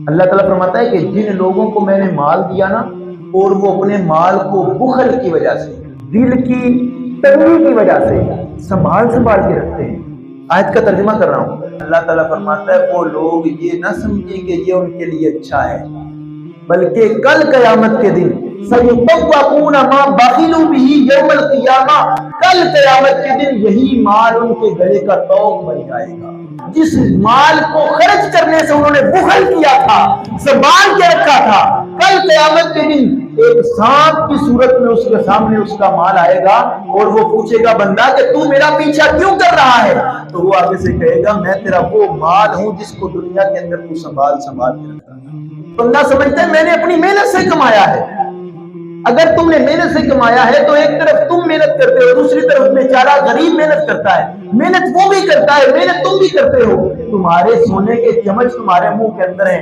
اللہ تعالیٰ فرماتا ہے کہ جن لوگوں کو میں نے مال دیا نا اور وہ اپنے مال کو بخل کی وجہ سے، دل کی تنگی کی وجہ سے سنبھال کے رکھتے ہیں۔ آیت کا ترجمہ کر رہا ہوں۔ اللہ تعالیٰ فرماتا ہے وہ لوگ یہ نہ سمجھیں کہ یہ ان کے لیے اچھا ہے، بلکہ کل قیامت کے دن سَيُطَوَّقُونَ مَا بَخِلُوا بِهِ يَوْمَ الْقِيَامَةِ، کل قیامت کے دن یہی مال ان کے گلے کا طوق بن جائے گا۔ جس مال کو خرچ کرنے سے انہوں نے بخل کیا تھا، سنبھال کے رکھا تھا، کل قیامت کے دن ایک سانپ کی صورت میں اس کے سامنے اس کا مال آئے گا اور وہ پوچھے گا بندہ کہ تو میرا پیچھا کیوں کر رہا ہے؟ تو وہ آگے سے کہے گا میں تیرا وہ مال ہوں جس کو دنیا کے اندر تو سنبھال کے رکھا تھا۔ بندہ سمجھتا ہے میں نے اپنی محنت سے کمایا ہے۔ اگر تم نے محنت سے کمایا ہے تو ایک طرف تم محنت کرتے ہو، دوسری طرف بیچارہ غریب محنت کرتا ہے، محنت وہ بھی کرتا ہے، محنت تم بھی کرتے ہو، تمہارے سونے کے چمچ تمہارے منہ کے اندر ہیں۔